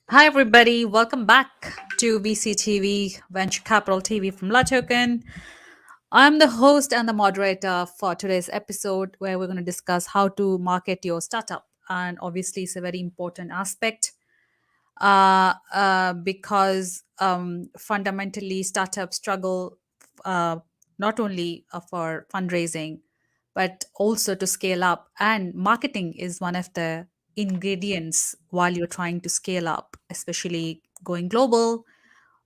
Hi, everybody. Welcome back to VCTV, Venture Capital TV from LaToken. I'm the host and the moderator for today's episode where we're going to discuss how to market your startup. And obviously, it's a very important aspect because fundamentally, startups struggle not only for fundraising, but also to scale up. And marketing is one of the ingredients while you're trying to scale up, especially going global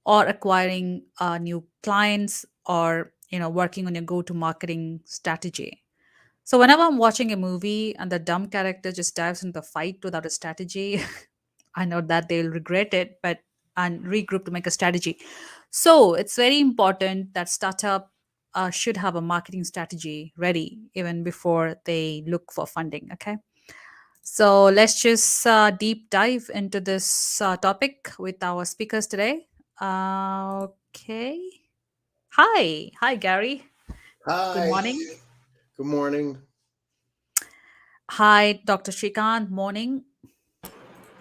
or acquiring new clients or working on your go-to marketing strategy. So whenever I'm watching a movie and the dumb character just dives into the fight without a strategy, I know that they'll regret it, but and regroup to make a strategy. So it's very important that startup should have a marketing strategy ready even before they look for funding. Okay. So let's just deep dive into this topic with our speakers today. Okay. Hi, Gary. Good Hi, morning. good morning. Hi, Dr. Srikant. Morning.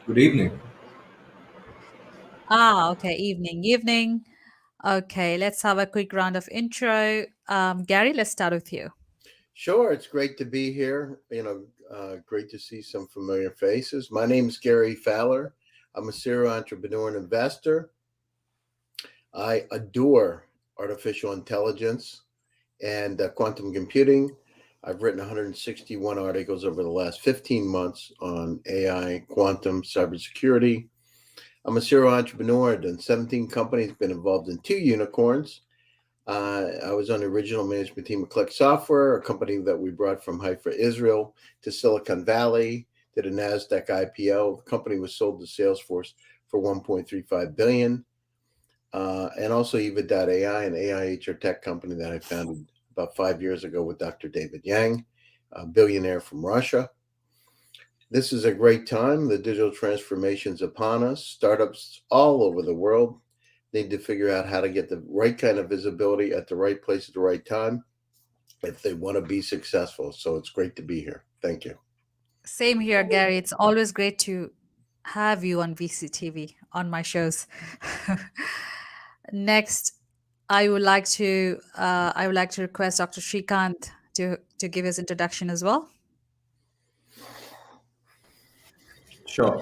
Good evening. Okay. Evening. Okay, let's have a quick round of intro. Gary, let's start with you. Sure, it's great to be here. Great to see some familiar faces. My name is Gary Fowler. I'm a serial entrepreneur and investor. I adore artificial intelligence and quantum computing. I've written 161 articles over the last 15 months on AI, quantum, cybersecurity. I'm a serial entrepreneur. I've done 17 companies, been involved in 2 unicorns. I was on the original management team of Click Software, a company that we brought from Haifa, Israel, to Silicon Valley, did a NASDAQ IPO. The company was sold to Salesforce for $1.35 billion. And also Eva.ai, an AI HR tech company that I founded about 5 years ago with Dr. David Yang, a billionaire from Russia. This is a great time. The digital transformation's upon us. Startups all over the world need to figure out how to get the right kind of visibility at the right place at the right time if they want to be successful. So it's great to be here. Thank you. Same here, Gary. It's always great to have you on VCTV on my shows. Next, I would like to request Dr. Srikant to give his introduction as well. Sure.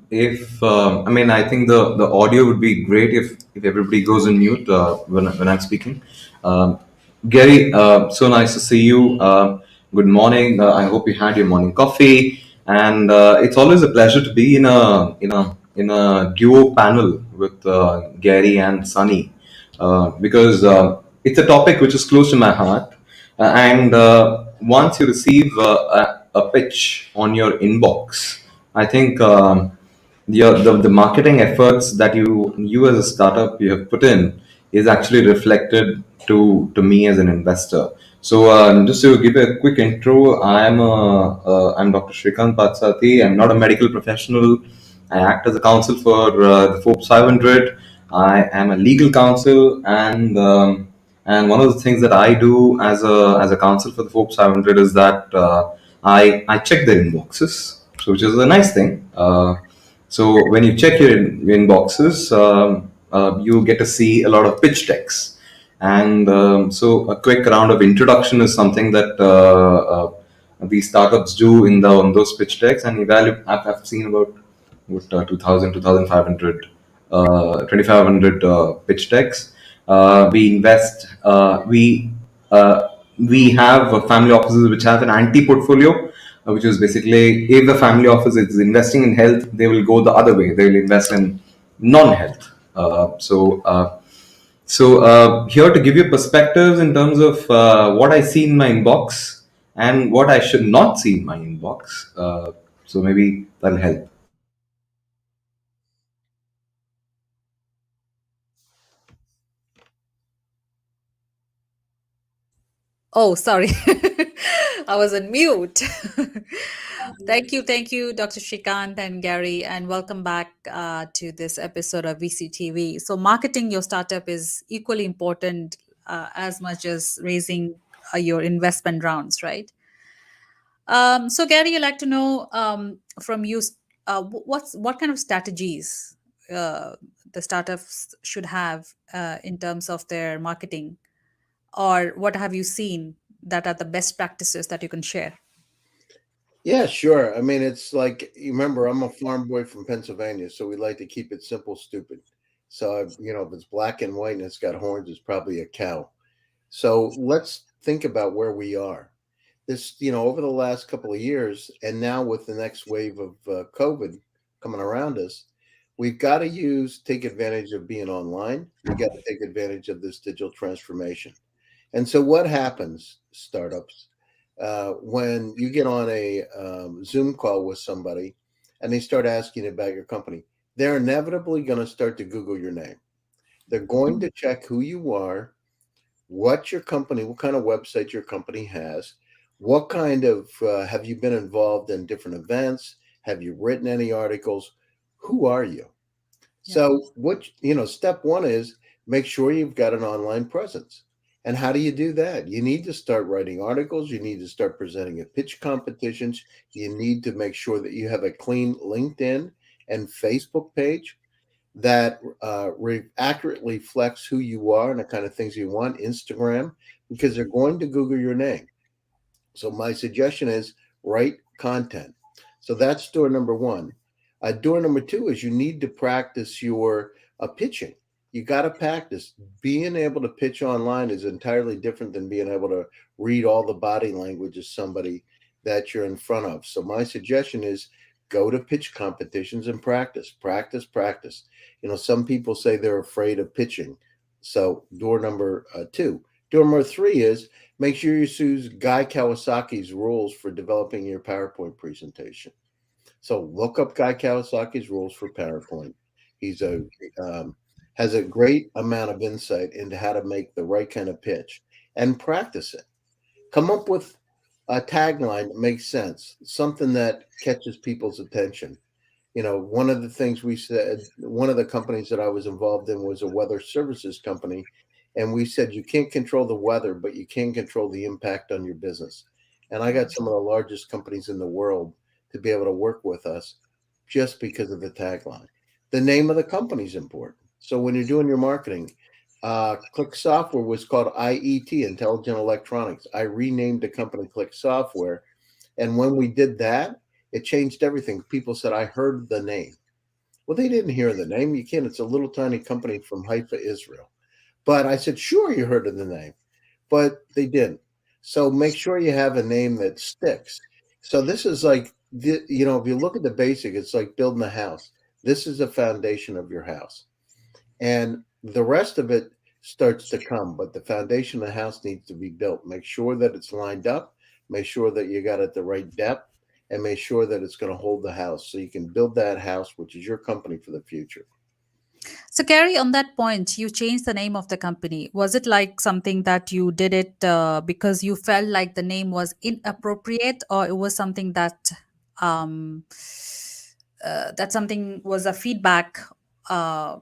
If I mean, I think the audio would be great if everybody goes on mute when I'm speaking. Um, Gary, so nice to see you. Good morning. I hope you had your morning coffee, and it's always a pleasure to be in a duo panel with Gary and Sonny because it's a topic which is close to my heart. And once you receive a pitch on your inbox, I think the marketing efforts that you as a startup you have put in is actually reflected to me as an investor. So just to give a quick intro, I'm Dr. Srikant Parthasarathy. I'm not a medical professional. I act as a counsel for the Forbes 500. I am a legal counsel, and one of the things that I do as a counsel for the Forbes 500 is that I check their inboxes, so which is a nice thing. So when you check your inboxes, you get to see a lot of pitch decks, and so a quick round of introduction is something that these startups do on those pitch decks, and evaluate. I've seen about 2000, 2500, 2500 pitch decks. We invest. We have family offices which have an anti-portfolio, which is basically if the family office is investing in health, they will go the other way. They will invest in non-health. Here to give you perspectives in terms of what I see in my inbox and what I should not see in my inbox. So maybe that'll help. Oh, sorry. I was on mute. Thank you, Dr. Shrikant and Gary, and welcome back to this episode of VCTV. So, marketing your startup is equally important as much as raising your investment rounds, right? So Gary, I'd like to know from you, what kind of strategies uh, the startups should have in terms of their marketing, or what have you seen that are the best practices that you can share? Yeah, sure. I mean, it's like, you remember, I'm a farm boy from Pennsylvania, so we like to keep it simple, stupid. So, if it's black and white and it's got horns, it's probably a cow. So let's think about where we are. This, over the last couple of years, and now with the next wave of COVID coming around us, we've got to take advantage of being online. We got to take advantage of this digital transformation. And so, what happens, startups, when you get on a Zoom call with somebody and they start asking about your company? They're inevitably going to start to Google your name. They're going to check who you are, what your company, what kind of website your company has, what kind of have you been involved in different events? Have you written any articles? Who are you? Yeah. So, step one is make sure you've got an online presence. And how do you do that? You need to start writing articles. You need to start presenting at pitch competitions. You need to make sure that you have a clean LinkedIn and Facebook page that accurately reflects who you are and the kind of things you want. Instagram, because they're going to Google your name. So my suggestion is write content. So that's door number one. Door number two is you need to practice your pitching. You got to practice. Being able to pitch online is entirely different than being able to read all the body language of somebody that you're in front of. So my suggestion is go to pitch competitions and practice, practice, practice. Some people say they're afraid of pitching. So door number two. Door number three is make sure you use Guy Kawasaki's rules for developing your PowerPoint presentation. So look up Guy Kawasaki's rules for PowerPoint. He's has a great amount of insight into how to make the right kind of pitch and practice it. Come up with a tagline that makes sense, something that catches people's attention. One of the things we said, one of the companies that I was involved in was a weather services company. And we said, you can't control the weather, but you can control the impact on your business. And I got some of the largest companies in the world to be able to work with us just because of the tagline. The name of the company is important. So when you're doing your marketing, Click Software was called IET, Intelligent Electronics. I renamed the company Click Software. And when we did that, it changed everything. People said, I heard the name. Well, they didn't hear the name. You can't. It's a little tiny company from Haifa, Israel. But I said, sure, you heard of the name. But they didn't. So make sure you have a name that sticks. So this is like, if you look at the basic, it's like building a house. This is the foundation of your house. And the rest of it starts to come. But the foundation of the house needs to be built. Make sure that it's lined up. Make sure that you got it the right depth. And make sure that it's going to hold the house so you can build that house, which is your company for the future. So, Gary, on that point, you changed the name of the company. Was it like something that you did it because you felt like the name was inappropriate, or it was something um, that something was a feedback uh,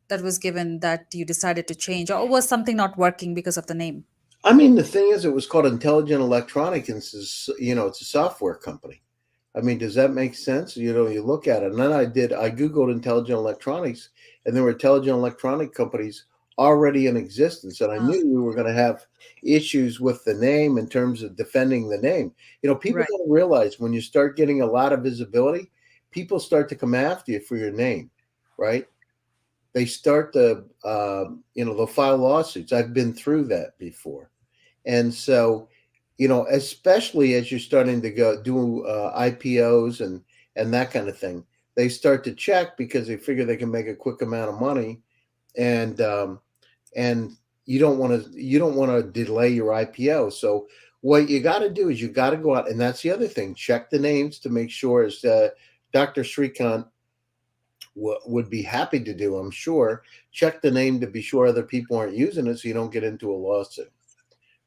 that was given that you decided to change, or was something not working because of the name? I mean, the thing is, it was called Intelligent Electronics, and it's a software company. I mean, does that make sense? You look at it, and then I Googled intelligent electronics, and there were intelligent electronic companies already in existence, and I Ah, knew we were going to have issues with the name in terms of defending the name. People right. don't realize when you start getting a lot of visibility, people start to come after you for your name, right? They start to, they'll file lawsuits. I've been through that before. And so, especially as you're starting to go do IPOs and that kind of thing, they start to check because they figure they can make a quick amount of money, and and you don't want to delay your IPO. So what you got to do is you got to go out, and that's the other thing. Check the names to make sure, as Dr. Srikant would be happy to do, I'm sure. Check the name to be sure other people aren't using it, so you don't get into a lawsuit.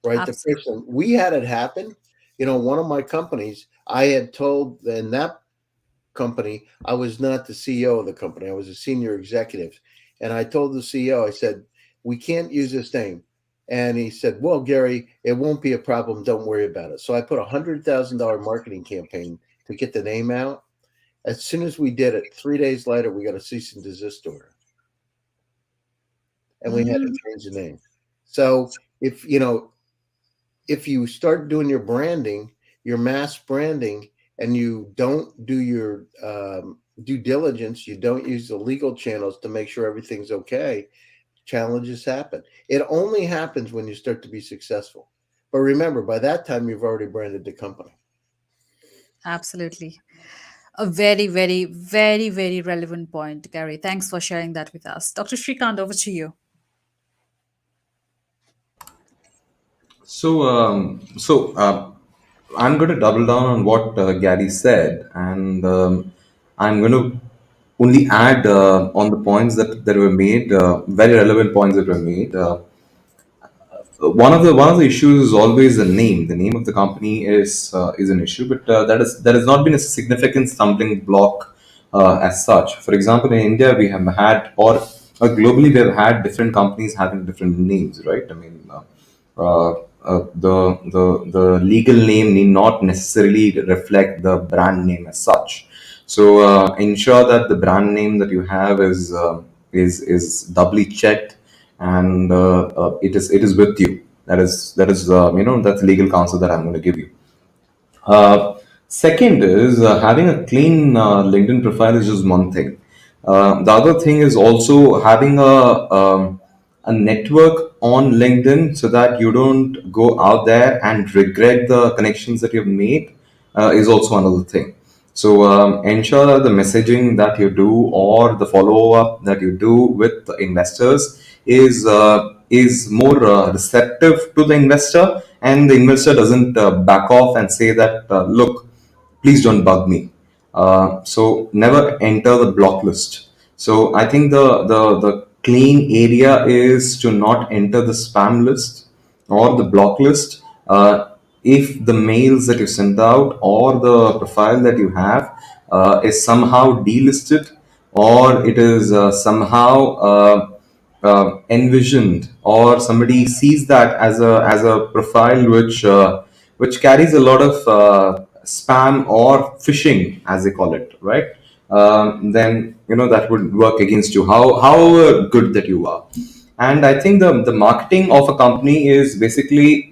Right. The Absolutely. person we had it happen, one of my companies, I had told in that company, I was not the CEO of the company. I was a senior executive. And I told the CEO, I said, we can't use this name. And he said, "Well, Gary, it won't be a problem. Don't worry about it." So I put $100,000 marketing campaign to get the name out. As soon as we did it, 3 days later, we got a cease and desist order, and we had to Mm, change the name. So if you start doing your branding, your mass branding, and you don't do your due diligence, you don't use the legal channels to make sure everything's okay, challenges happen. It only happens when you start to be successful. But remember, by that time, you've already branded the company. absolutely. A very, very, very, very relevant point, Gary. Thanks for sharing that with us. Dr. Srikant, over to you. I'm going to double down on what Gary said, and I'm going to only add on the points that were made, very relevant points that were made. One of the issues is always the name. The name of the company is an issue, but that has not been a significant stumbling block as such. For example, in India, we have had, globally, we have had different companies having different names, right? I mean, the legal name need not necessarily reflect the brand name as such. So ensure that the brand name that you have is doubly checked, and it is with you. That's legal counsel that I'm going to give you. Second is having a clean LinkedIn profile is just one thing. The other thing is also having a network on LinkedIn so that you don't go out there and regret the connections that you've made is also another thing. So ensure that the messaging that you do or the follow up that you do with the investors is more receptive to the investor, and the investor doesn't back off and say that look, please don't bug me. So never enter the block list. So I think the clean area is to not enter the spam list or the block list. If the mails that you send out or the profile that you have is somehow delisted, or it is somehow envisioned, or somebody sees that as a profile which carries a lot of spam or phishing, as they call it, right? Then that would work against you, however good that you are. And I think the marketing of a company is basically,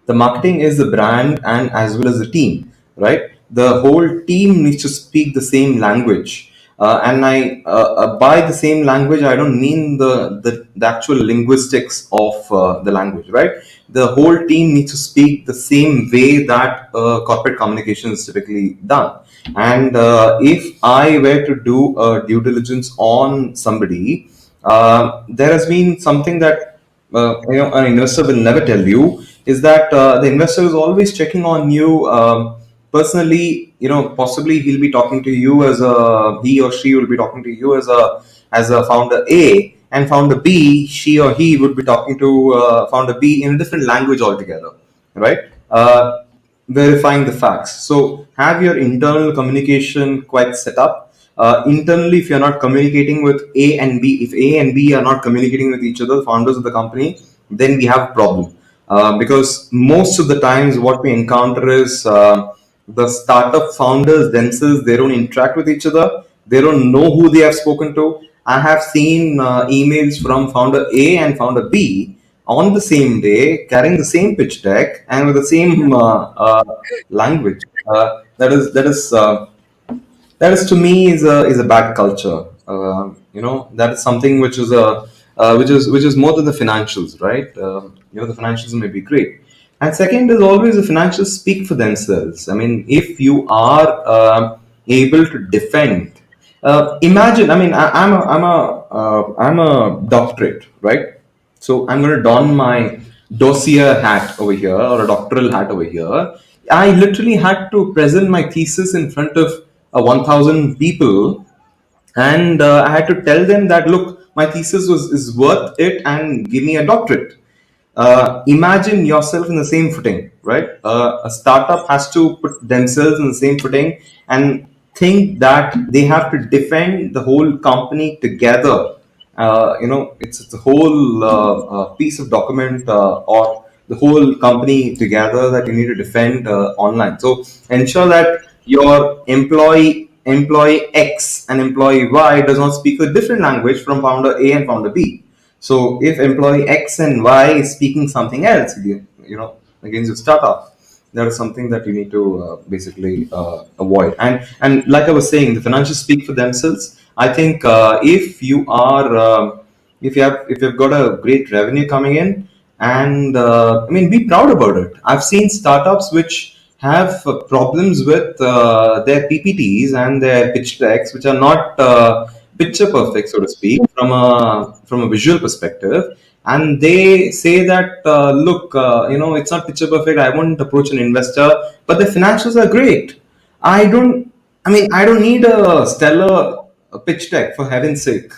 the marketing is the brand and as well as the team, right? The whole team needs to speak the same language. And by the same language, I don't mean the actual linguistics of the language, right? The whole team needs to speak the same way that corporate communication is typically done. And if I were to do a due diligence on somebody, there has been something that an investor will never tell you, is that the investor is always checking on you personally. Possibly he'll be talking to you he or she will be talking to you as a founder A, and founder B, she or he would be talking to founder B in a different language altogether, right? Verifying the facts. So have your internal communication quite set up. Internally, if you're not communicating with A and B, if A and B are not communicating with each other, founders of the company, then we have a problem. Because most of the times what we encounter is the startup founders themselves, they don't interact with each other. They don't know who they have spoken to. I have seen emails from founder A and founder B on the same day, carrying the same pitch deck and with the same language. That is to me is a bad culture. That is something which is which is more than the financials, right? The financials may be great, and second is always the financials speak for themselves. I mean, if you are able to defend, imagine. I mean, I'm a doctorate, right? So I'm going to don my dossier hat over here, or a doctoral hat over here. I literally had to present my thesis in front of 1,000 people, and I had to tell them that look, my thesis is worth it, and give me a doctorate. Imagine yourself in the same footing, right? A startup has to put themselves in the same footing and think that they have to defend the whole company together It's a whole piece of document or the whole company together that you need to defend online. So ensure that your employee X and employee Y does not speak a different language from founder A and founder B. So if employee X and Y is speaking something else, against your startup, that is something that you need to basically avoid. And like I was saying, the financials speak for themselves. I think if you are if you've got a great revenue coming in, and I mean, be proud about it. I've seen startups which have problems with their PPTs and their pitch decks, which are not picture perfect, so to speak, from a visual perspective. And they say that, look, it's not picture perfect. I won't approach an investor, but the financials are great. I don't. I mean, I don't need a stellar pitch deck for heaven's sake.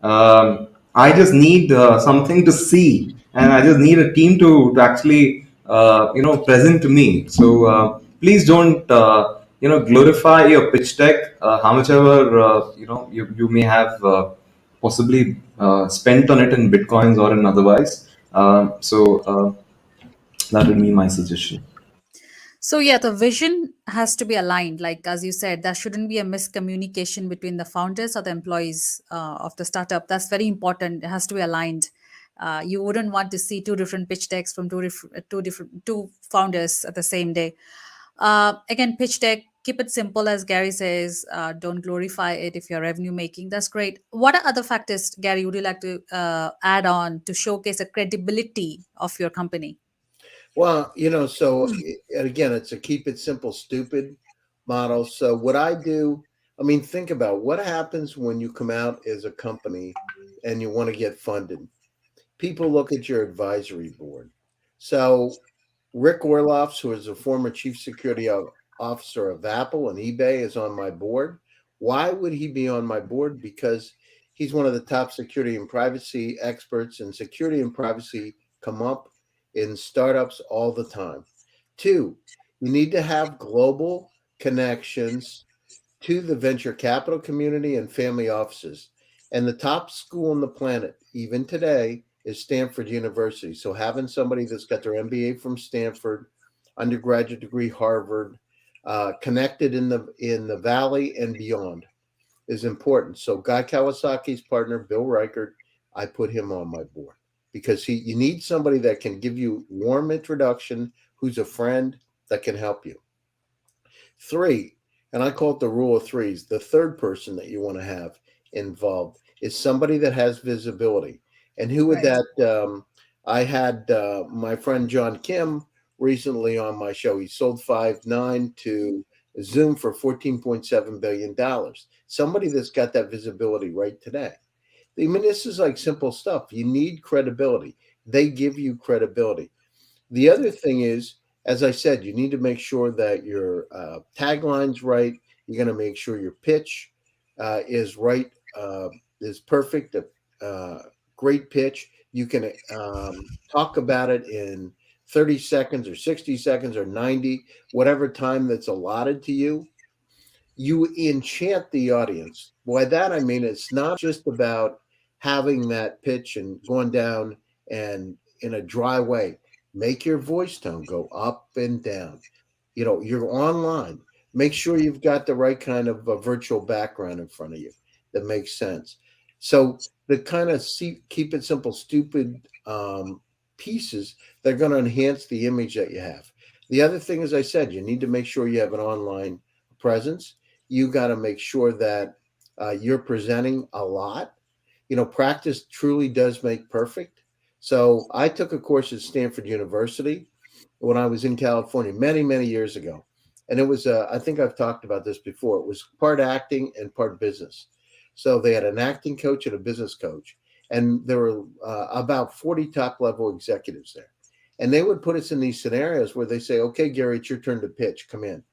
I just need something to see, and I just need a team to actually present to me. So please don't glorify your pitch deck, how much ever you may have possibly spent on it in bitcoins or in otherwise. That would be my suggestion. So yeah, the vision has to be aligned. Like as you said, there shouldn't be a miscommunication between the founders or the employees of the startup. That's very important. It has to be aligned. You wouldn't want to see two different pitch decks from two founders at the same day. Again, pitch deck. Keep it simple, as Gary says. Don't glorify it if you're revenue making. That's great. What are other factors, Gary? Would you like to add on to showcase the credibility of your company? Well, so and again, it's a keep it simple, stupid model. So what I do, I mean, think about what happens when you come out as a company and you want to get funded. People look at your advisory board. So Rick Orloffs, who is a former chief security officer of Apple and eBay, is on my board. Why would he be on my board? Because he's one of the top security and privacy experts, and security and privacy come up in startups all the time. Two, you need to have global connections to the venture capital community and family offices. And the top school on the planet, even today, is Stanford University. So having somebody that's got their MBA from Stanford, undergraduate degree Harvard, connected in the Valley and beyond is important. So Guy Kawasaki's partner, Bill Reichert, I put him on my board because you need somebody that can give you warm introduction, who's a friend that can help you. Three, and I call it the rule of threes. The third person that you want to have involved is somebody that has visibility. And who would Right. that? I had my friend John Kim recently on my show. He sold 5.9 to Zoom for $14.7 billion. Somebody that's got that visibility right today. I mean, this is like simple stuff. You need credibility. They give you credibility. The other thing is, as I said, you need to make sure that your tagline's right. You're going to make sure your pitch is right, is perfect, uh, great pitch. You can talk about it in 30 seconds or 60 seconds or 90, whatever time that's allotted to you. You enchant the audience. By that I mean it's not just about having that pitch and going down and in a dry way. Make your voice tone go up and down. You're online. Make sure you've got the right kind of virtual background in front of you that makes sense. So the kind of keep it simple, stupid pieces that are going to enhance the image that you have. The other thing, as I said, you need to make sure you have an online presence. You got to make sure that you're presenting a lot. Practice truly does make perfect. So I took a course at Stanford University when I was in California many, many years ago. And it was, I think I've talked about this before. It was part acting and part business. So they had an acting coach and a business coach. And there were about 40 top level executives there. And they would put us in these scenarios where they say, okay, Gary, it's your turn to pitch. Come in.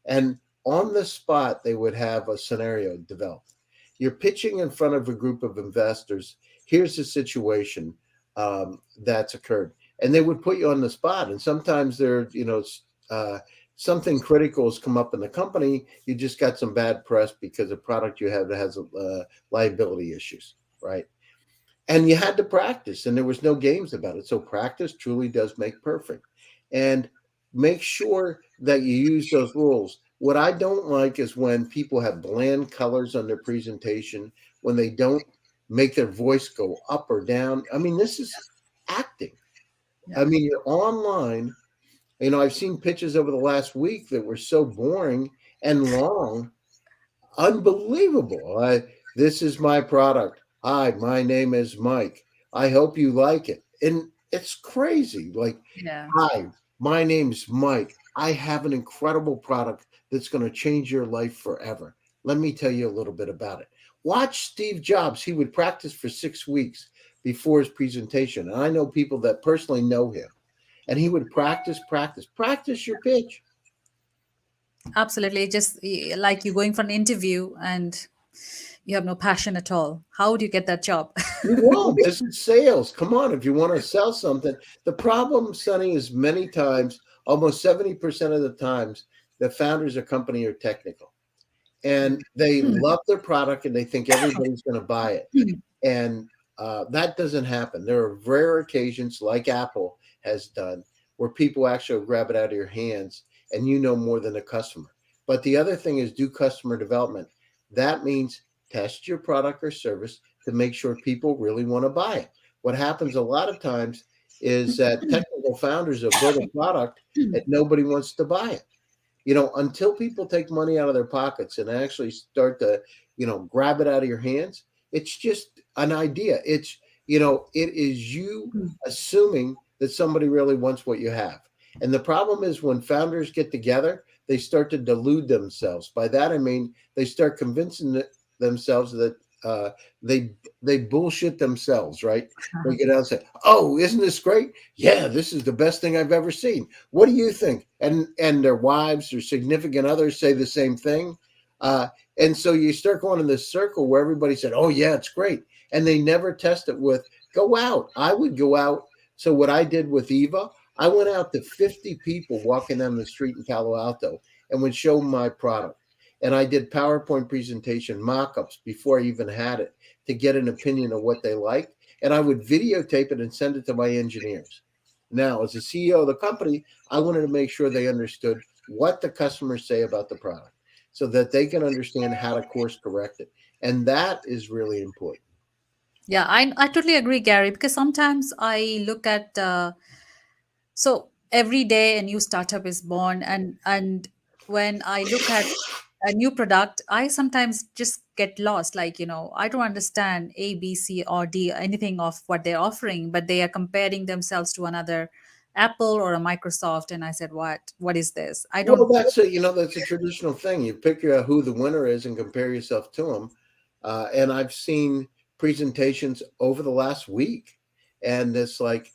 And on the spot, they would have a scenario developed. You're pitching in front of a group of investors. Here's the situation that's occurred, and they would put you on the spot. And sometimes something critical has come up in the company. You just got some bad press because the product you have that has liability issues, right? and you had to practice, and there was no games about it. So practice truly does make perfect, and make sure that you use those rules. What I don't like is when people have bland colors on their presentation, when they don't make their voice go up or down. I mean, this is acting. Yeah. I mean, you're online. I've seen pitches over the last week that were so boring and long. Unbelievable. This is my product. Hi, my name is Mike. I hope you like it. And it's crazy. Like, Yeah. hi, my name's Mike. I have an incredible product that's going to change your life forever. Let me tell you a little bit about it. Watch Steve Jobs. He would practice for 6 weeks before his presentation. And I know people that personally know him. And he would practice your pitch. Absolutely. Just like you going for an interview and you have no passion at all. How do you get that job? You won't. This is sales. Come on, if you want to sell something. The problem, Sonny, is many times, almost 70% of the times, the founders of company are technical. And they love their product and they think everybody's going to buy it. And that doesn't happen. There are rare occasions, like Apple has done, where people actually grab it out of your hands and you know more than the customer. But the other thing is do customer development. That means test your product or service to make sure people really want to buy it. What happens a lot of times is that technical founders will build a product and nobody wants to buy it. Until people take money out of their pockets and actually start to, grab it out of your hands, it's just an idea. It is you assuming that somebody really wants what you have. And the problem is when founders get together, they start to delude themselves. By that, I mean, they start convincing themselves that they bullshit themselves, right? They get out and say, "Oh, isn't this great? Yeah, this is the best thing I've ever seen. What do you think?" And their wives or significant others say the same thing. And so you start going in this circle where everybody said, "Oh yeah, it's great," and they never test it with go out. I would go out. So what I did with Eva, I went out to 50 people walking down the street in Palo Alto and would show them my product. And I did PowerPoint presentation mock-ups before I even had it to get an opinion of what they liked. And I would videotape it and send it to my engineers. Now, as a CEO of the company, I wanted to make sure they understood what the customers say about the product so that they can understand how to course correct it. And that is really important. Yeah, I totally agree, Gary, because sometimes I look at so every day a new startup is born, and when I look at a new product, I sometimes just get lost. Like, I don't understand A, B, C, or D, anything of what they're offering, but they are comparing themselves to another Apple or a Microsoft. And I said, what is this? I Well, don't. that's a traditional thing. You pick who the winner is and compare yourself to them. And I've seen presentations over the last week, and it's like,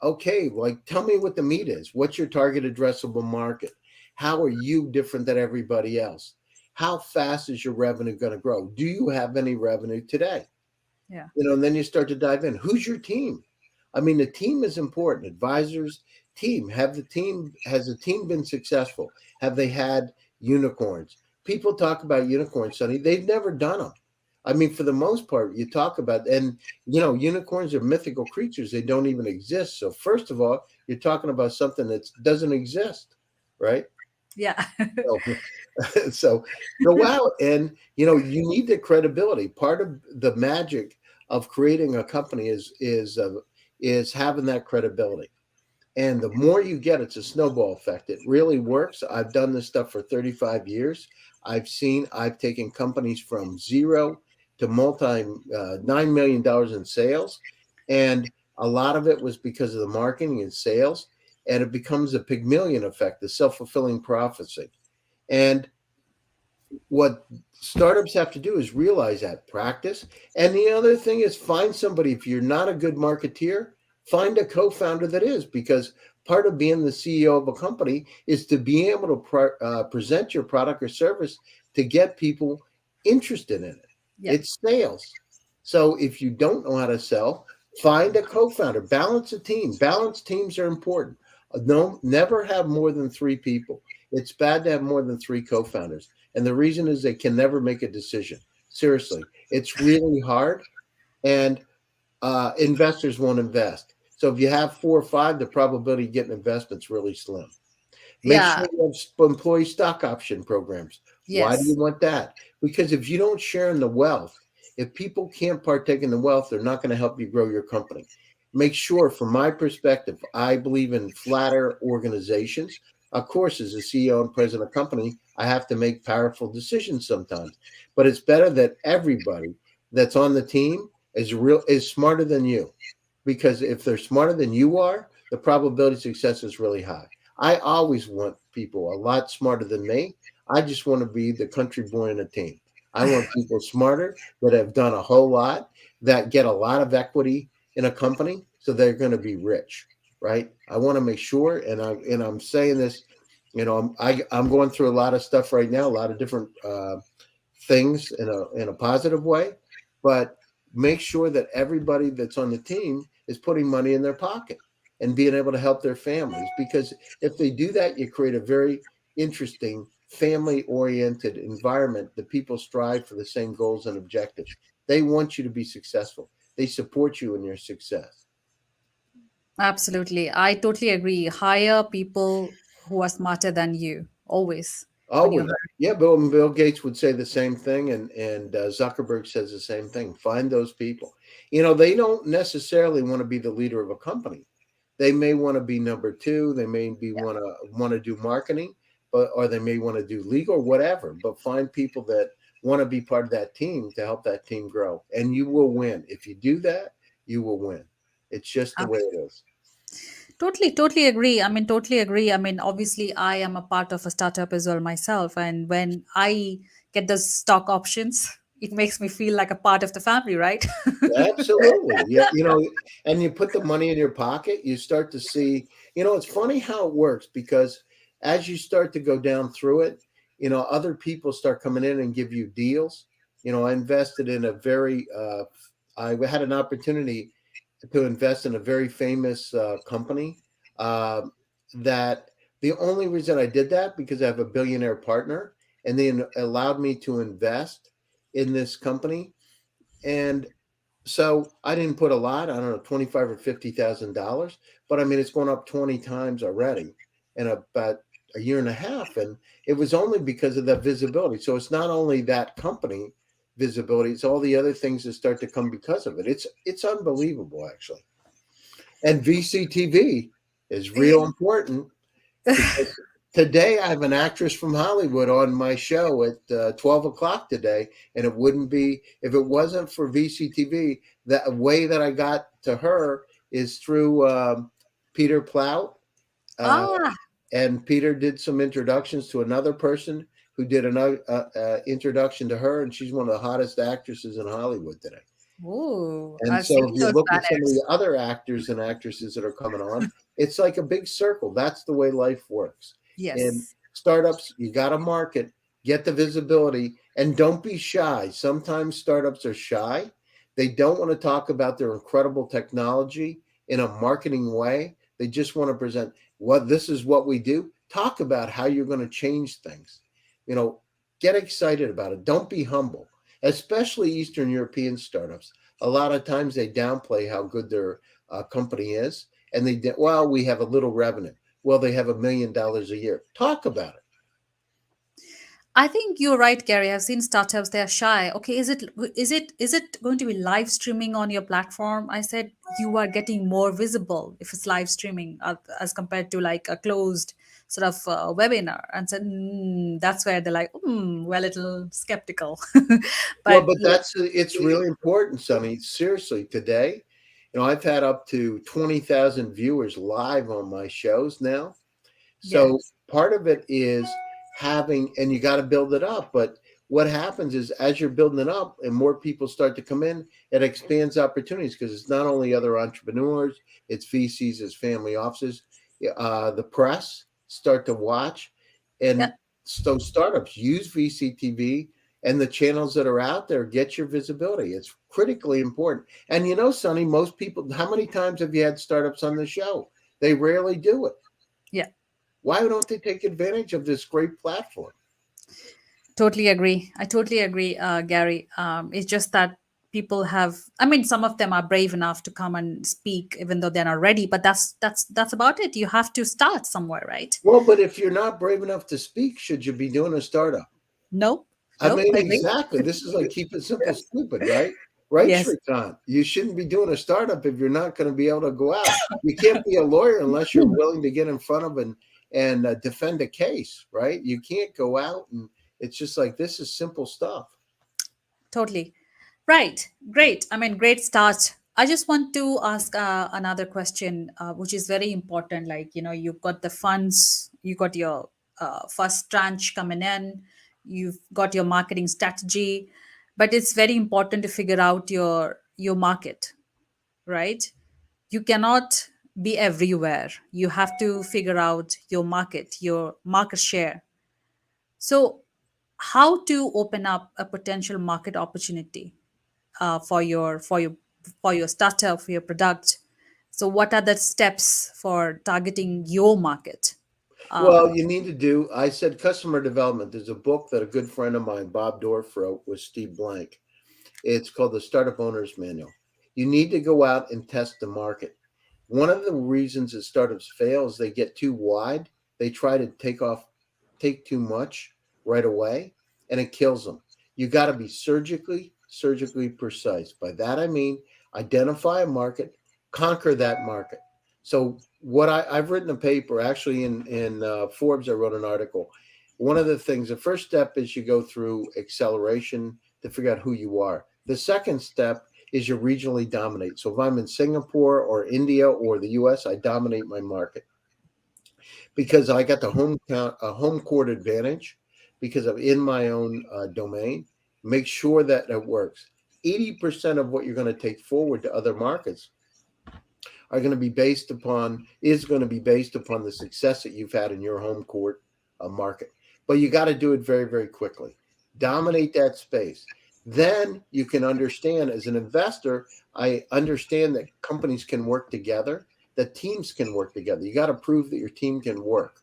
okay, like tell me what the meat is. What's your target addressable market? How are you different than everybody else? How fast is your revenue going to grow? Do you have any revenue today? Yeah. And then you start to dive in. Who's your team? I mean, the team is important. Advisors, team. Has the team been successful? Have they had unicorns? People talk about unicorns, Sonny. They've never done them. I mean, for the most part, you talk about, and unicorns are mythical creatures. They don't even exist. So first of all, you're talking about something that doesn't exist, right? Yeah. So, so go out and you need the credibility. Part of the magic of creating a company is having that credibility. And the more you get, it's a snowball effect. It really works. I've done this stuff for 35 years. I've taken companies from zero to $9 million in sales. And a lot of it was because of the marketing and sales. And it becomes a Pygmalion effect, the self-fulfilling prophecy. And what startups have to do is realize that, practice. And the other thing is find somebody. If you're not a good marketeer, find a co-founder that is, because part of being the CEO of a company is to be able to present your product or service to get people interested in it. Yeah. It's sales. So if you don't know how to sell, find a co-founder. Balance a team. Balanced teams are important. No, never have more than 3 people. It's bad to have more than 3 co-founders. And the reason is they can never make a decision. Seriously, it's really hard. and investors won't invest. So if you have 4 or 5, the probability of getting investment's really slim. Make sure Yeah. you have employee stock option programs. Why do you Yes. want that? Because if you don't share in the wealth, if people can't partake in the wealth, they're not going to help you grow your company. Make sure, from my perspective, I believe in flatter organizations. Of course, as a CEO and president of a company, I have to make powerful decisions sometimes. But it's better that everybody that's on the team is smarter than you. Because if they're smarter than you are, the probability of success is really high. I always want people a lot smarter than me. I just want to be the country boy in a team. I want people smarter that have done a whole lot, that get a lot of equity in a company, so they're going to be rich, right? I want to make sure, and I'm saying this, I'm going through a lot of stuff right now, a lot of different things in a positive way, but make sure that everybody that's on the team is putting money in their pocket and being able to help their families. Because if they do that, you create a very interesting family oriented environment that people strive for the same goals and objectives. They want you to be successful. They support you in your success. Absolutely. I totally agree. Hire people who are smarter than you, always, when you're Always. very. Yeah, Bill Gates would say the same thing, and Zuckerberg says the same thing. Find those people. They don't necessarily want to be the leader of a company. They may want to be number two. They may be want to do marketing, or they may want to do legal, whatever. But find people that want to be part of that team to help that team grow, and you will win. If you do that, you will win. It's just the way it is. Totally, totally agree. I mean, totally agree. I mean, obviously, I am a part of a startup as well myself. And when I get the stock options, it makes me feel like a part of the family, right? Absolutely. Yeah, and you put the money in your pocket, you start to see, it's funny how it works, because as you start to go down through it, other people start coming in and give you deals. I invested in a very I had an opportunity to invest in a very famous company, uh, that the only reason I did that because I have a billionaire partner, and they allowed me to invest in this company. And so I didn't put a lot, I don't know, 25 or $50,000, but I mean, it's gone up 20 times already in about a year and a half. And it was only because of that visibility. So it's not only that company visibility, it's all the other things that start to come because of it. It's unbelievable, actually. And VCTV is real important, because today I have an actress from Hollywood on my show at 12 o'clock today. And it wouldn't be, if it wasn't for VCTV, that way that I got to her is through Peter Plout. Uh, Ah, and Peter did some introductions to another person who did another introduction to her. And she's one of the hottest actresses in Hollywood today. oh, And I've so seen if you those look at some of the banners. other actors and actresses that are coming on, it's like a big circle. That's the way life works. In Yes. startups, you got to market, get the visibility, and don't be shy. Sometimes startups are shy. They don't want to talk about their incredible technology in a marketing way. They just want to present what this is what we do. Talk about how you're going to change things. You know, get excited about it. Don't be humble, especially Eastern European startups. A lot of times they downplay how good their company is, and well, we have a little revenue. Well, they have $1 million a year. Talk about it. I think you're right, Gary. I've seen startups, they are shy. Okay, is it going to be live streaming on your platform? I said you are getting more visible if it's live streaming, as compared to like a closed sort of webinar. And said that's where they're like, we're a little skeptical. Well, But but yeah, it's really important, Sonny. Seriously, today, I've had up to 20,000 viewers live on my shows now. yeah, So part of it is having, and you got to build it up. But what happens is, as you're building it up and more people start to come in, it expands opportunities, because it's not only other entrepreneurs, it's VCs, it's family offices, the press start to watch. yeah. And so startups use VCTV and the channels that are out there, get your visibility. It's critically important. And Sonny, most people, how many times have you had startups on the show? They rarely do it. Yeah. Why don't they take advantage of this great platform? Totally agree. I totally agree, Gary. It's just that people have, I mean, some of them are brave enough to come and speak even though they're not ready, but that's about it. You have to start somewhere, right? Well, but if you're not brave enough to speak, should you be doing a startup? No, I no, mean, I agree. exactly. This is like keep it simple, stupid, right? Right, Yes, Srikant? You shouldn't be doing a startup if you're not going to be able to go out. You can't be a lawyer unless you're willing to get in front of and defend a case, right? You can't go out and it's just like this is simple stuff. totally. Right. Great. I mean, great start. I just want to ask another question, which is very important. Like, you've got the funds, you got your first tranche coming in, you've got your marketing strategy, but it's very important to figure out your market, right? You cannot be everywhere. You have to figure out your market, your market share. So, how to open up a potential market opportunity for your startup, for your product? So, what are the steps for targeting your market? Well, you need to do, I said customer development. There's a book that a good friend of mine, Bob Dorff, wrote with Steve Blank. It's called the Startup Owner's Manual. You need to go out and test the market. One of the reasons that startups fail is they get too wide. They try to take too much right away, and it kills them. You got to be surgically precise. By that I mean identify a market, conquer that market. So what I've written a paper actually in Forbes. I wrote an article. One of the things, the first step is you go through acceleration to figure out who you are. The second step is you regionally dominate. So if I'm in Singapore or India or the US, I dominate my market because I got the home court advantage because I'm in my own domain. Make sure that it works. 80% of what you're going to take forward to other markets are going to be based upon the success that you've had in your home court market. But you got to do it very, very quickly. Dominate that space. Then you can understand as an investor, I understand that companies can work together, that teams can work together. You got to prove that your team can work.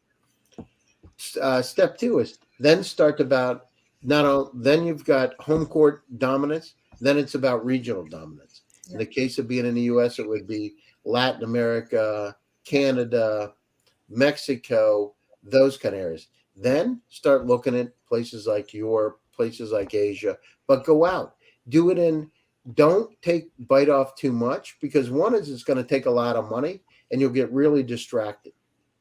Step two is then start about not all, then you've got home court dominance, then it's about regional dominance. In the case of being in the US, it would be Latin America, Canada, Mexico, those kind of areas. Then start looking at places like Europe, places like Asia, but go out. Do it in, don't bite off too much because one is it's going to take a lot of money and you'll get really distracted,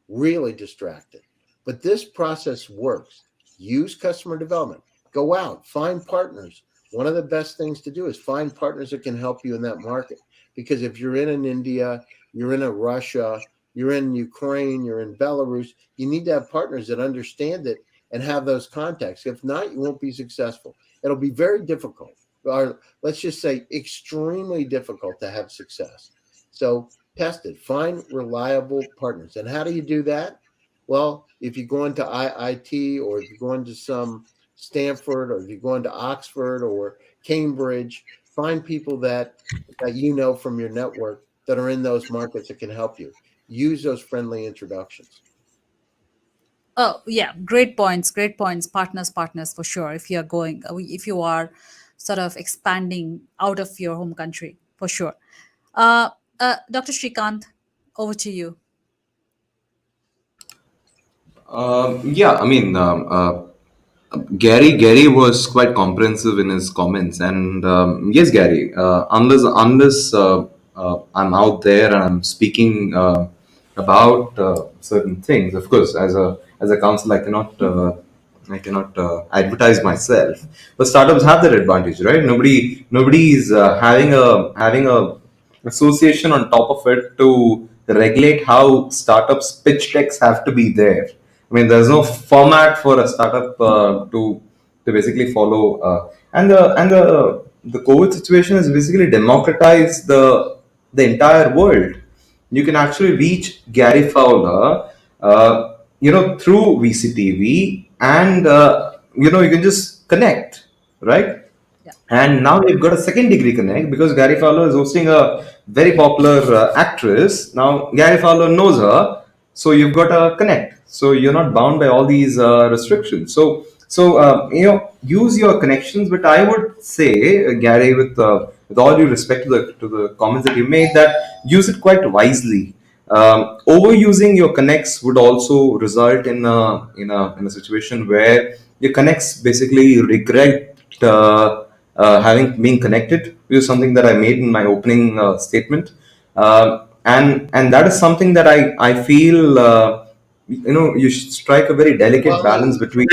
really distracted. But this process works. Use customer development. Go out, find partners. One of the best things to do is find partners that can help you in that market. Because if you're in an India, you're in a Russia, you're in Ukraine, you're in Belarus, you need to have partners that understand it and have those contacts. If not, you won't be successful. It'll be very difficult, or let's just say extremely difficult to have success. So test it. Find reliable partners. And how do you do that? Well, if you go into IIT or if you go into some Stanford or if you go into Oxford or Cambridge, find people that you know from your network that are in those markets that can help you. Use those friendly introductions. Oh, yeah, great points, great points. Partners for sure. If you are sort of expanding out of your home country, for sure. Dr. Srikant, over to you. Yeah, I mean, Gary was quite comprehensive in his comments, and yes, Gary, unless I'm out there and I'm speaking about certain things, of course, as a counsel, I cannot advertise myself, but startups have that advantage, right? Nobody is having a association on top of it to regulate how startups pitch decks have to be there. I mean, there's no format for a startup to basically follow, and the COVID situation has basically democratized the entire world. You can actually reach Gary Fowler, through VCTV, and you can just connect, right? Yeah. And now you've got a second degree connect because Gary Fowler is hosting a very popular actress. Now Gary Fowler knows her, so you've got a connect. So you're not bound by all these restrictions. So use your connections. But I would say, Gary, with with all due respect to the comments that you made, that use it quite wisely. Overusing your connects would also result in a situation where your connects basically regret having been connected, which is something that I made in my opening statement. And that is something that I feel you should strike a very delicate Well, balance between.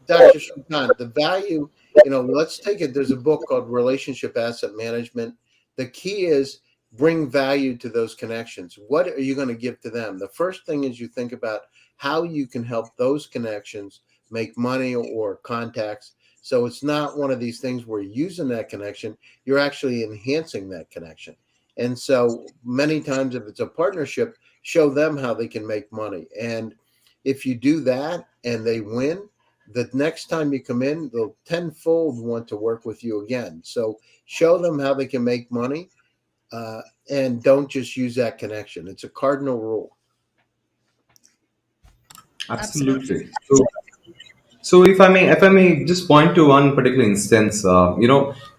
Dr. Srikant, the value, let's take it. There's a book called Relationship Asset Management. The key is bring value to those connections. What are you going to give to them? The first thing is you think about how you can help those connections make money or contacts. So it's not one of these things where you're using that connection, you're actually enhancing that connection. And so many times, if it's a partnership, show them how they can make money. And if you do that and they win, the next time you come in, they'll tenfold want to work with you again. So show them how they can make money, and don't just use that connection. It's a cardinal rule. Absolutely. Absolutely. So if I may just point to one particular instance,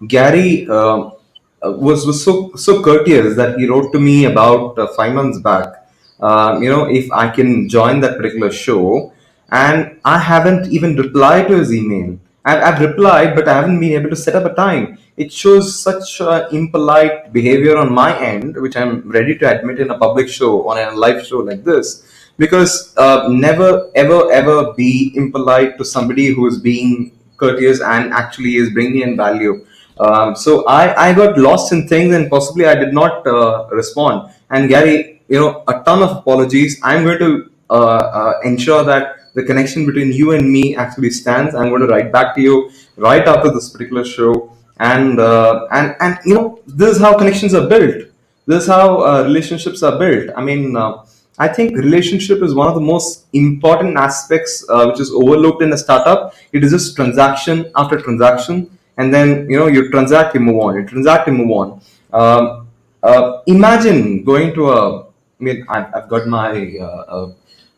Gary was so courteous that he wrote to me about 5 months back. If I can join that particular show, and I haven't even replied to his email. I've replied, but I haven't been able to set up a time. It shows such impolite behavior on my end, which I'm ready to admit in a public show, on a live show like this, because never ever ever be impolite to somebody who is being courteous and actually is bringing in value. So I got lost in things, and possibly I did not respond. And Gary, a ton of apologies. I'm going to ensure that the connection between you and me actually stands. I'm going to write back to you right after this particular show. And this is how connections are built. This is how relationships are built. I think relationship is one of the most important aspects which is overlooked in a startup. It is just transaction after transaction, and then you transact, you move on, you transact, you move on. Imagine going to a. I've got my.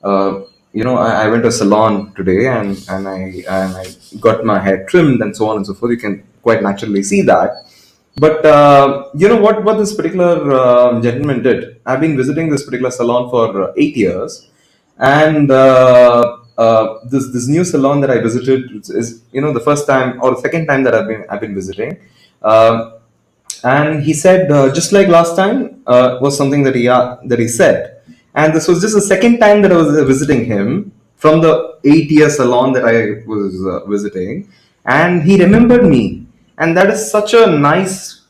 I went to a salon today, and I got my hair trimmed and so on and so forth. You can quite naturally see that. But you know what this particular gentleman did? I've been visiting this particular salon for 8 years, and this new salon that I visited is the first time or the second time that I've been visiting. Um and he said, just like last time, was something that he said, and this was just the second time that I was visiting him from the 8 year salon that I was visiting, and he remembered me, and that is such a nice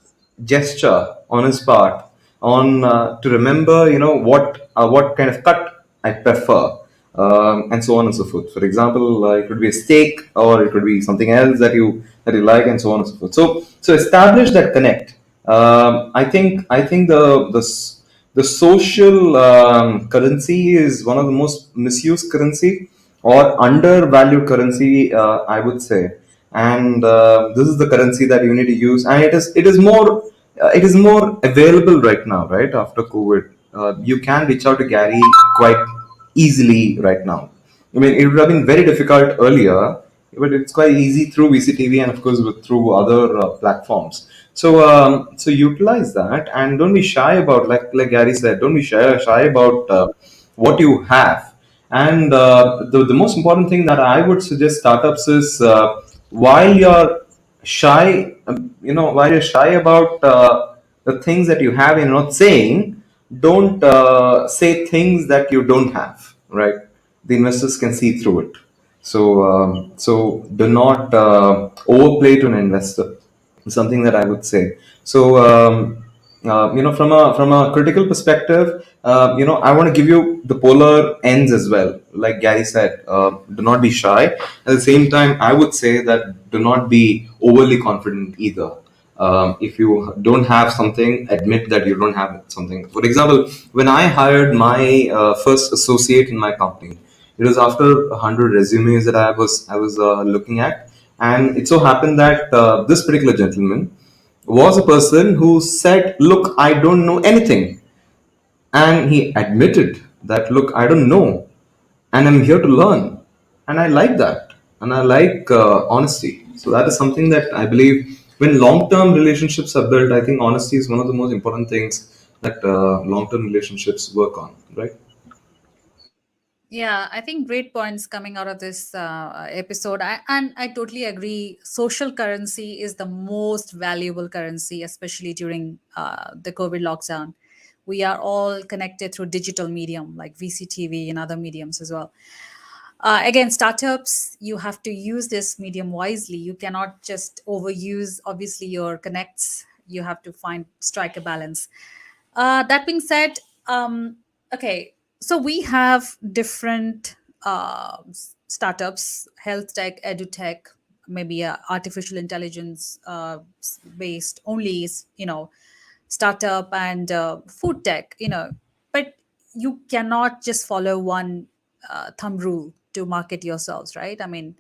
gesture on his part, on to remember what kind of cut I prefer, and so on and so forth. For example, it could be a steak, or it could be something else that you like, and so on and so forth. So establish that connect. I think the social currency is one of the most misused currency or undervalued currency, I would say. And this is the currency that you need to use, and it is more available right now, right after COVID. You can reach out to Gary quite easily right now. It would have been very difficult earlier, but it's quite easy through VCTV, and of course through other platforms. So utilize that, and don't be shy about, like Gary said, don't be shy about what you have. And the most important thing that I would suggest startups is, while you're shy about the things that you have and not saying, don't say things that you don't have, right? The investors can see through it. So do not overplay to an investor, something that I would say. So, from a critical perspective, I want to give you the polar ends as well. Like Gary said, do not be shy. At the same time, I would say that do not be overly confident either. If you don't have something, admit that you don't have something. For example, when I hired my first associate in my company, it was after 100 resumes that I was looking at, and it so happened that this particular gentleman was a person who said, "Look, I don't know anything," and he admitted that, "Look, I don't know, and I'm here to learn," and I like that, and I like honesty. So that is something that I believe when long-term relationships are built, I think honesty is one of the most important things that long-term relationships work on, right? Yeah, I think great points coming out of this episode. And I totally agree. Social currency is the most valuable currency, especially during the COVID lockdown. We are all connected through digital medium like VCTV and other mediums as well. Again, startups, you have to use this medium wisely. You cannot just overuse, obviously, your connects. You have to strike a balance. That being said, okay, so we have different startups, health tech, edutech, maybe artificial intelligence based only, startup and food tech, but you cannot just follow one thumb rule to market yourselves, right? I mean,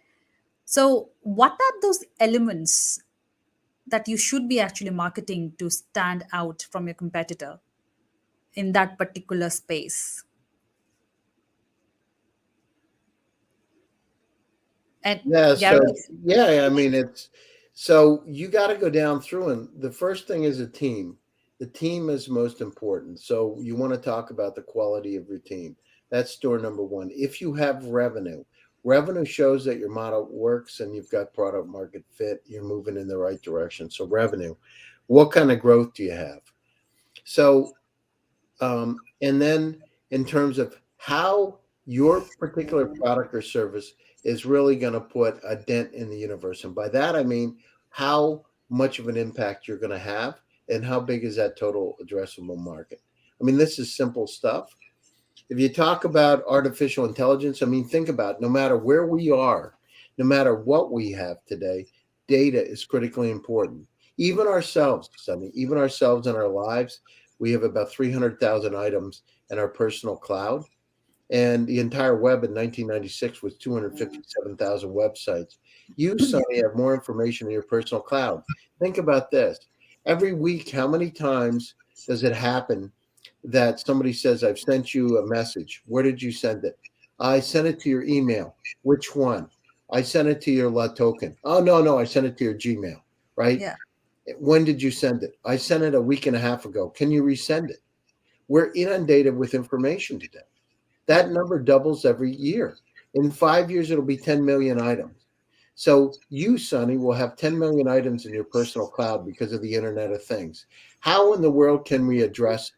so what are those elements that you should be actually marketing to stand out from your competitor in that particular space? And Yeah, Gary? so yeah, I mean it's so you got to go down through, and the first thing is a team. The team is most important. So you want to talk about the quality of your team. That's door number one. If you have revenue, revenue shows that your model works and you've got product market fit, you're moving in the right direction. So revenue, what kind of growth do you have? So and then in terms of how your particular product or service is really going to put a dent in the universe. And by that, I mean how much of an impact you're going to have and how big is that total addressable market. I mean, this is simple stuff. If you talk about artificial intelligence, I mean, think about no matter where we are, no matter what we have today, data is critically important. Even ourselves, Sunny, even ourselves in our lives, we have about 300,000 items in our personal cloud. And the entire web in 1996 was 257,000 websites. You, Sunny, have more information in your personal cloud. Think about this. Every week, how many times does it happen that somebody says, I've sent you a message? Where did you send it? I sent it to your email. Which one? I sent it to your LaToken. Oh, no, no, I sent it to your Gmail, right? Yeah. When did you send it? I sent it a week and a half ago. Can you resend it? We're inundated with information today. That number doubles every year. In 5 years, it'll be 10 million items. So you, Sonny, will have 10 million items in your personal cloud because of the Internet of Things. How in the world can we address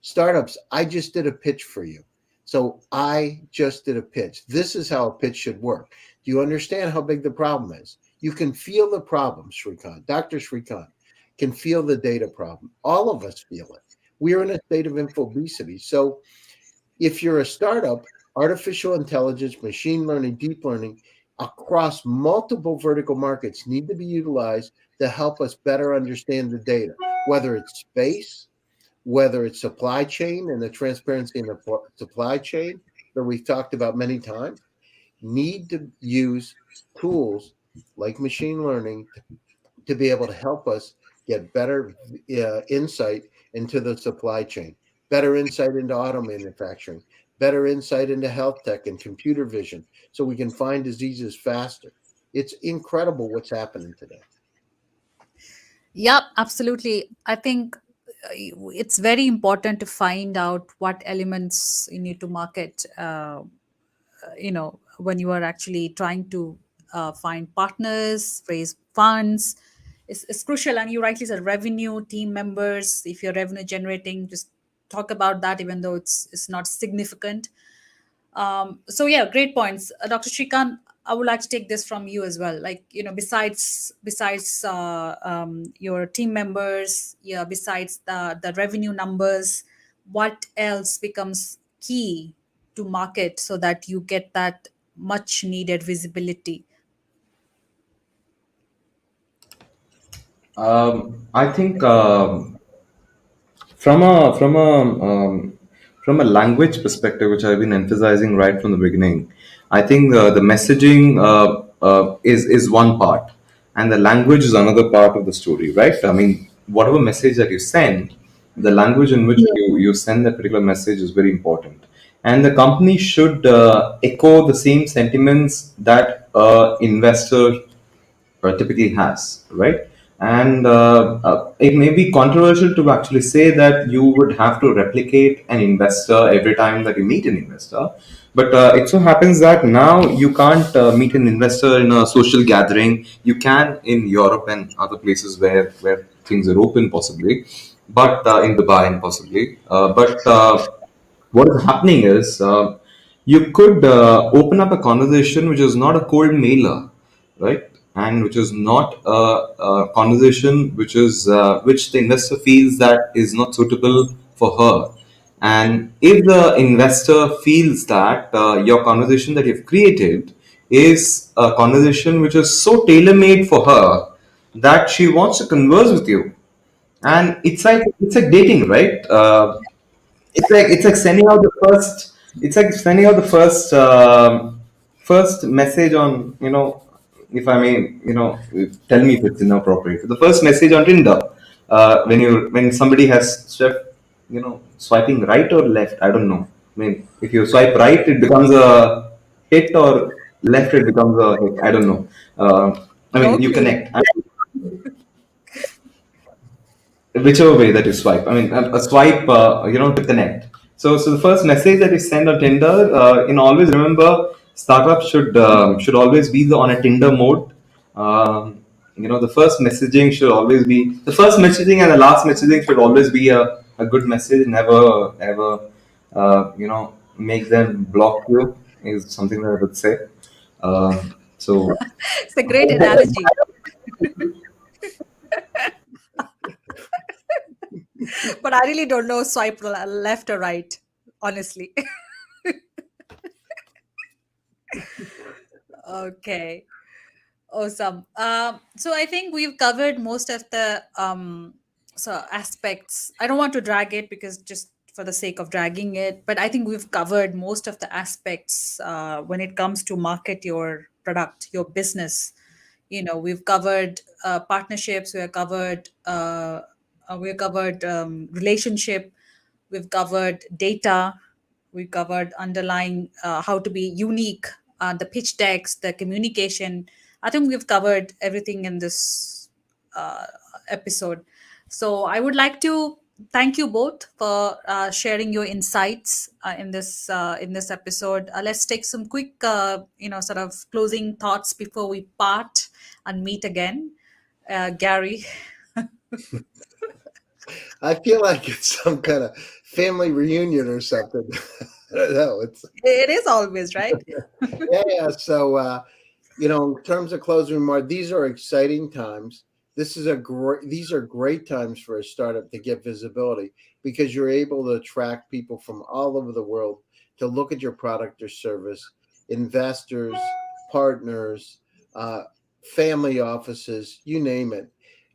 startups? I just did a pitch for you. So I just did a pitch. This is how a pitch should work. Do you understand how big the problem is? You can feel the problem, Srikant. Dr. Srikant can feel the data problem. All of us feel it. We are in a state of infobesity. So if you're a startup, artificial intelligence, machine learning, deep learning across multiple vertical markets need to be utilized to help us better understand the data, whether it's space, whether it's supply chain and the transparency in the supply chain that we've talked about many times, need to use tools like machine learning to be able to help us get better insight into the supply chain, better insight into auto manufacturing, better insight into health tech and computer vision so we can find diseases faster. It's incredible what's happening today. Yep, absolutely. I think it's very important to find out what elements you need to market, when you are actually trying to find partners, raise funds. It's crucial. And you rightly said revenue, team members. If you're revenue generating, just talk about that, even though it's not significant. So yeah, great points, Dr. Shrikant. I would like to take this from you as well. Like, besides your team members, yeah, besides the revenue numbers, what else becomes key to market so that you get that much needed visibility? I think from a language perspective, which I've been emphasizing right from the beginning, I think the messaging is one part, and the language is another part of the story, right? I mean, whatever message that you send, the language in which you send that particular message is very important, and the company should echo the same sentiments that investor typically has, right? And it may be controversial to actually say that you would have to replicate an investor every time that you meet an investor. But it so happens that now you can't meet an investor in a social gathering. You can in Europe and other places where things are open, possibly, but in Dubai and possibly. But what is happening is you could open up a conversation which is not a cold mailer, right? And which is not a conversation which the investor feels that is not suitable for her. And if the investor feels that your conversation that you've created is a conversation which is so tailor made for her that she wants to converse with you, and it's like dating, right? It's like sending out the first. It's like sending out the first message on, if I may, tell me if it's inappropriate. The first message on Tinder, when somebody has swiping right or left. I don't know. I mean, if you swipe right, it becomes a hit, or left, it becomes a hit. I don't know. I No mean, you clue. connect. Whichever way that you swipe. I mean, a swipe, to connect. So the first message that you send on Tinder, always remember, startups should always be on a Tinder mode. The first messaging should always be the first messaging, and the last messaging should always be a good message. Never ever, make them block you is something that I would say. So It's a great analogy. But I really don't know swipe left or right, honestly. Okay. Awesome. So I think we've covered most of the aspects. I don't want to drag it because just for the sake of dragging it, but I think we've covered most of the aspects when it comes to market your product, your business. We've covered partnerships. We have covered relationship. We've covered data. We covered underlying how to be unique, the pitch decks, the communication. I think we've covered everything in this uh, episode. So I would like to thank you both for sharing your insights in this episode. Let's take some quick, sort of closing thoughts before we part and meet again. Gary, I feel like it's some kind of family reunion or something. I don't know. It's it is always right. yeah. So in terms of closing remarks, these are exciting times. These are great times for a startup to get visibility because you're able to attract people from all over the world to look at your product or service, investors, partners, uh, family offices, you name it,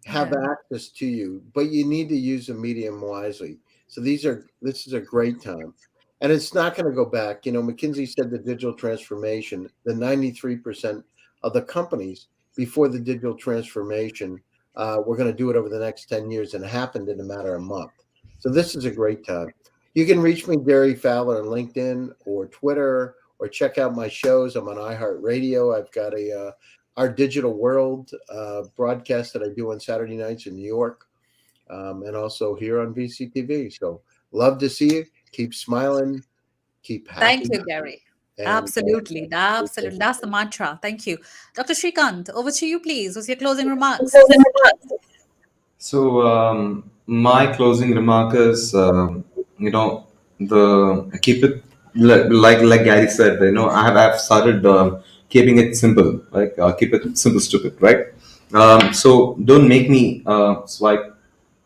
have Yeah. access to you, but you need to use the medium wisely. So this is a great time. And it's not going to go back. McKinsey said the digital transformation, the 93% of the companies before the digital transformation, we're going to do it over the next 10 years, and it happened in a matter of a month. So this is a great time. You can reach me, Gary Fowler, on LinkedIn or Twitter, or check out my shows. I'm on iHeartRadio. I've got Our Digital World broadcast that I do on Saturday nights in New York, and also here on VCTV. So love to see you. Keep smiling, keep Thank happy, you, Gary. and Absolutely. Absolutely. That's the mantra. Thank you. Dr. Srikant, over to you, please. What's your closing remarks? So my closing remark is, the keep it like Gary said. I've started keeping it simple, like keep it simple, stupid, right? So don't make me swipe.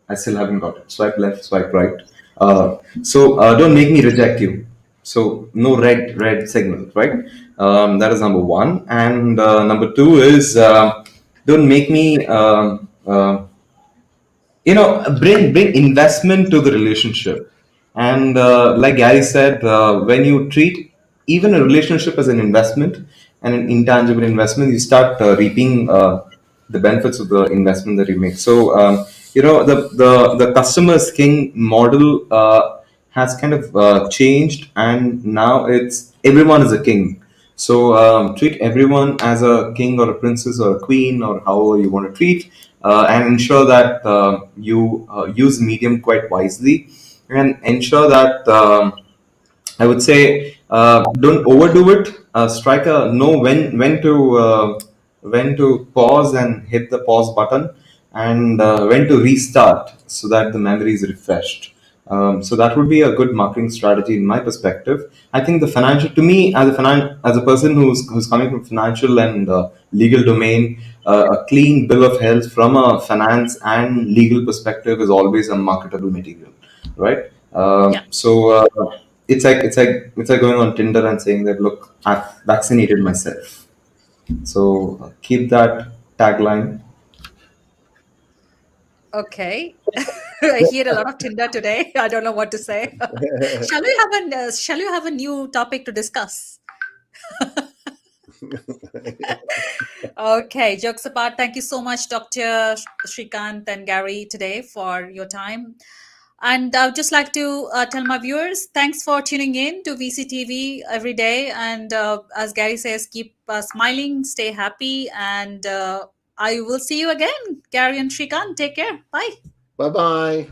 I still haven't got it. Swipe left, swipe right. Don't make me reject you. So no red signal, right? That is number one, and number two is don't make me. Bring investment to the relationship. And like Gary said, when you treat even a relationship as an investment and an intangible investment, you start reaping the benefits of the investment that you make. So the customer's king model has kind of changed, and now it's everyone is a king. So treat everyone as a king or a princess or a queen or however you want to treat, and ensure that you use medium quite wisely, and ensure that I would say don't overdo it. Strike a know when to pause and hit the pause button, and when to restart so that the memory is refreshed. So that would be a good marketing strategy in my perspective. I think the financial, to me, as a person who's coming from financial and legal domain, a clean bill of health from a finance and legal perspective is always a marketable material, right? Yeah. It's like going on Tinder and saying that, look, I've vaccinated myself. So keep that tagline. Okay. I hear a lot of Tinder today. I don't know what to say. Shall you have a new topic to discuss? Okay, jokes apart, thank you so much, Dr. Srikant and Gary, today for your time. And I would just like to tell my viewers, thanks for tuning in to VCTV every day. And as Gary says, keep smiling, stay happy, and I will see you again. Gary and Srikant, take care. Bye. Bye bye.